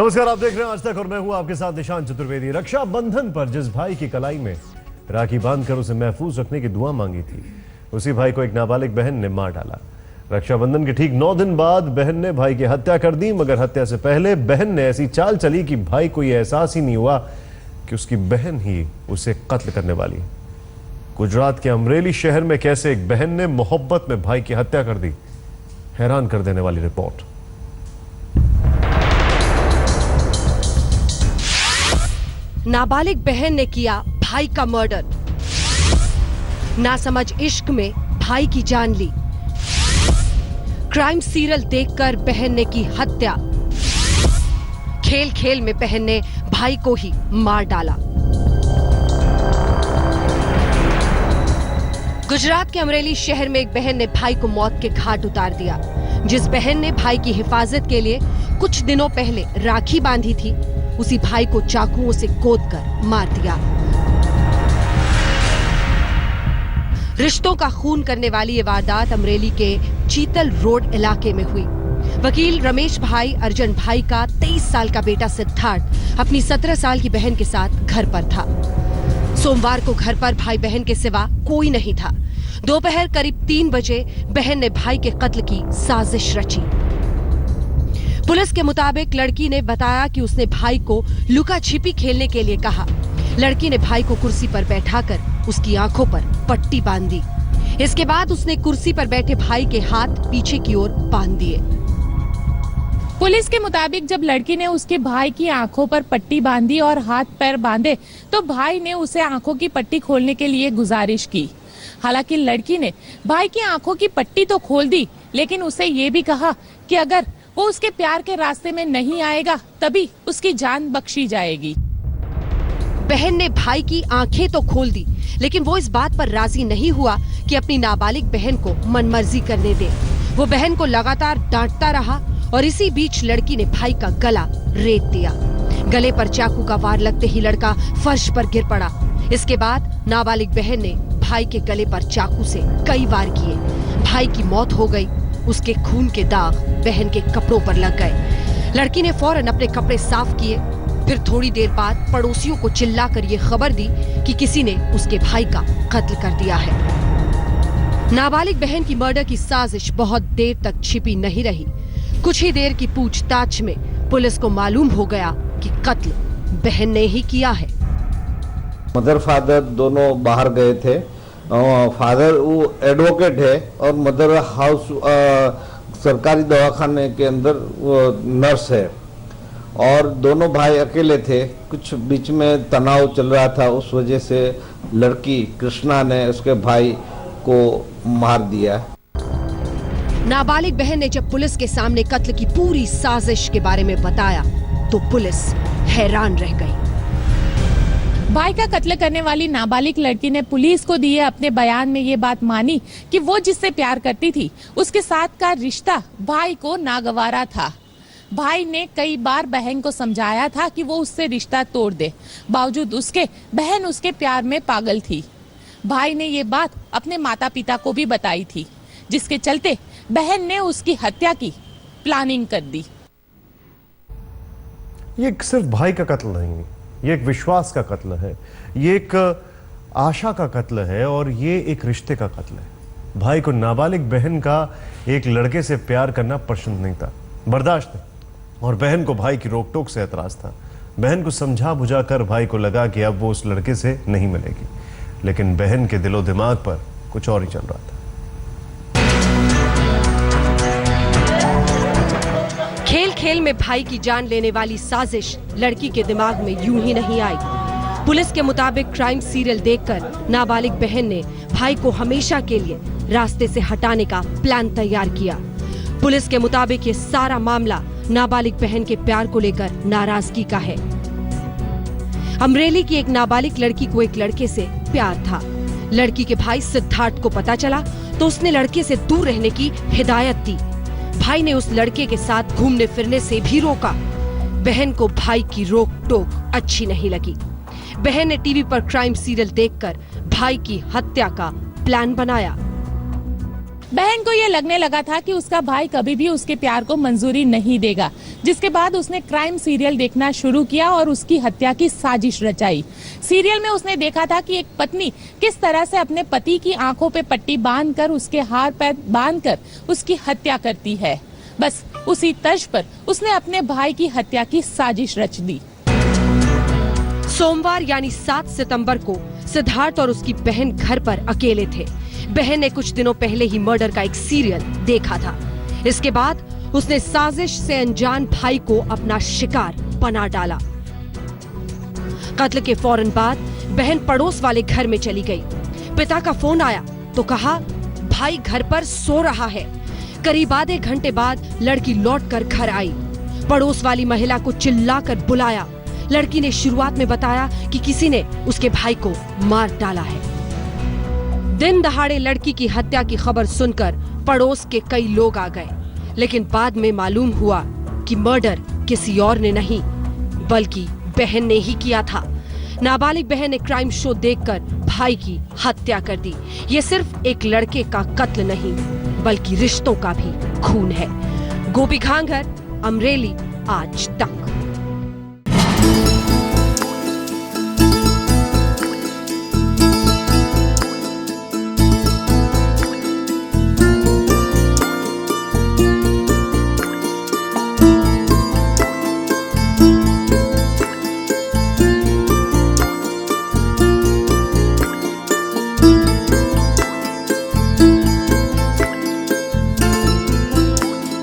नमस्कार, आप देख रहे हैं आज तक और मैं हूं आपके साथ निशांत चतुर्वेदी। रक्षाबंधन पर जिस भाई की कलाई में राखी बांधकर उसे महफूज रखने की दुआ मांगी थी, उसी भाई को एक नाबालिग बहन ने मार डाला। रक्षाबंधन के ठीक 9 दिन बाद बहन ने भाई की हत्या कर दी, मगर हत्या से पहले बहन ने ऐसी चाल चली कि भाई को यह एहसास ही नहीं हुआ कि उसकी बहन ही उसे कत्ल करने वाली है। गुजरात के अमरेली शहर में कैसे एक बहन ने मोहब्बत में भाई की हत्या कर दी, हैरान कर देने वाली रिपोर्ट। नाबालिग बहन ने किया भाई का मर्डर। नासमझ इश्क में भाई की जान ली। क्राइम सीरियल देखकर बहन ने की हत्या। खेल खेल में बहन ने भाई को ही मार डाला। गुजरात के अमरेली शहर में एक बहन ने भाई को मौत के घाट उतार दिया। जिस बहन ने भाई की हिफाजत के लिए कुछ दिनों पहले राखी बांधी थी, उसी भाई को चाकुओं से गोदकर मार दिया। रिश्तों का खून करने वाली ये वारदात अमरेली के चीतल रोड इलाके में हुई। वकील रमेश भाई अर्जुन भाई का 23 साल का बेटा सिद्धार्थ अपनी 17 साल की बहन के साथ घर पर था। सोमवार को घर पर भाई बहन के सिवा कोई नहीं था। दोपहर करीब 3 बजे बहन ने भाई के कत्ल की साजिश रची। पुलिस के मुताबिक लड़की ने बताया कि उसने भाई को लुका छिपी खेलने के लिए कहा। लड़की ने भाई को कुर्सी पर बैठाकर उसकी आंखों पर पट्टी बांध दी। इसके बाद उसने कुर्सी पर बैठे भाई के हाथ पीछे की ओर बांध दिए। पुलिस के मुताबिक जब लड़की ने उसके भाई की आंखों पर पट्टी बांधी और हाथ पैर बांधे, तो भाई ने उसे आंखों की पट्टी खोलने के लिए गुजारिश की। हालांकि लड़की ने भाई की आंखों की पट्टी तो खोल दी, लेकिन उसे ये भी कहा कि अगर वो उसके प्यार के रास्ते में नहीं आएगा तभी उसकी जान बख्शी जाएगी। बहन ने भाई की आंखें तो खोल दी, लेकिन वो इस बात पर राजी नहीं हुआ कि अपनी नाबालिग बहन को मनमर्जी करने दे। वो बहन को लगातार डांटता रहा और इसी बीच लड़की ने भाई का गला रेत दिया। गले पर चाकू का वार लगते ही लड़का फर्श पर गिर पड़ा। इसके बाद नाबालिग बहन ने भाई के गले पर चाकू से कई वार किए। भाई की मौत हो गई। उसके खून के दाग बहन के कपड़ों पर लग गए। लड़की ने फौरन अपने कपड़े साफ किए। फिर थोड़ी देर बाद पड़ोसियों को चिल्लाकर ये खबर दी कि किसी ने उसके भाई का कत्ल कर दिया है। नाबालिग बहन की मर्डर की साजिश बहुत देर तक छिपी नहीं रही। कुछ ही देर की पूछताछ में पुलिस को मालूम हो गया कि कत्ल बहन ने ही किया है। मदर फादर दोनों बाहर गए थे। फादर वो एडवोकेट है और मदर हाउस सरकारी दवाखाने के अंदर वो नर्स है, और दोनों भाई अकेले थे। कुछ बीच में तनाव चल रहा था, उस वजह से लड़की कृष्णा ने उसके भाई को मार दिया। नाबालिग बहन ने जब पुलिस के सामने कत्ल की पूरी साजिश के बारे में बताया तो पुलिस हैरान रह गई। भाई का कत्ल करने वाली नाबालिग लड़की ने पुलिस को दिए अपने बयान में ये बात मानी कि वो जिससे प्यार करती थी उसके साथ का रिश्ता भाई को नागवारा था। भाई ने कई बार बहन को समझाया था कि वो उससे रिश्ता तोड़ दे, बावजूद उसके बहन उसके प्यार में पागल थी। भाई ने ये बात अपने माता पिता को भी बताई थी, जिसके चलते बहन ने उसकी हत्या की प्लानिंग कर दी। ये सिर्फ भाई का कत्ल नहीं, ये एक विश्वास का कत्ल है, ये एक आशा का कत्ल है और ये एक रिश्ते का कत्ल है। भाई को नाबालिग बहन का एक लड़के से प्यार करना पसंद नहीं था, बर्दाश्त नहीं, और बहन को भाई की रोक टोक से एतराज था। बहन को समझा बुझा कर भाई को लगा कि अब वो उस लड़के से नहीं मिलेगी, लेकिन बहन के दिलो दिमाग पर कुछ और ही चल रहा था। खेल खेल में भाई की जान लेने वाली साजिश लड़की के दिमाग में यूं ही नहीं आई। पुलिस के मुताबिक क्राइम सीरियल देखकर नाबालिग बहन ने भाई को हमेशा के लिए रास्ते से हटाने का प्लान तैयार किया। पुलिस के मुताबिक ये सारा मामला नाबालिग बहन के प्यार को लेकर नाराजगी का है। अमरेली की एक नाबालिग लड़की को एक लड़के से प्यार था। लड़की के भाई सिद्धार्थ को पता चला तो उसने लड़के से दूर रहने की हिदायत दी। भाई ने उस लड़के के साथ घूमने फिरने से भी रोका। बहन को भाई की रोक टोक अच्छी नहीं लगी। बहन ने टीवी पर क्राइम सीरियल देखकर भाई की हत्या का प्लान बनाया। बहन को यह लगने लगा था कि उसका भाई कभी भी उसके प्यार को मंजूरी नहीं देगा, जिसके बाद उसने क्राइम सीरियल देखना शुरू किया और उसकी हत्या की साजिश रचाई। सीरियल में उसने देखा था कि एक पत्नी किस तरह से अपने पति की आंखों पे पट्टी बांधकर, उसके हाथ पैर बांधकर उसकी हत्या करती है। बस उसी तर्ज पर उसने अपने भाई की हत्या की साजिश रच दी। सोमवार यानी 7 सितंबर को सिद्धार्थ और उसकी बहन घर पर अकेले थे। बहन ने कुछ दिनों पहले ही मर्डर का एक सीरियल देखा था। इसके बाद उसने साजिश से अनजान भाई को अपना शिकार बना डाला। कत्ल के फौरन बाद बहन पड़ोस वाले घर में चली गई। पिता का फोन आया तो कहा भाई घर पर सो रहा है। करीब आधे घंटे बाद लड़की लौटकर घर आई। पड़ोस वाली महिला को चिल्लाकर बुलाया। लड़की ने शुरुआत में बताया कि किसी ने उसके भाई को मार डाला है। दिन दहाड़े लड़की की हत्या की खबर सुनकर पड़ोस के कई लोग आ गए, लेकिन बाद में मालूम हुआ कि मर्डर किसी और ने नहीं बल्कि बहन ने ही किया था। नाबालिग बहन ने क्राइम शो देखकर भाई की हत्या कर दी। ये सिर्फ एक लड़के का कत्ल नहीं बल्कि रिश्तों का भी खून है। गोपी घांघर, अमरेली, आज तक।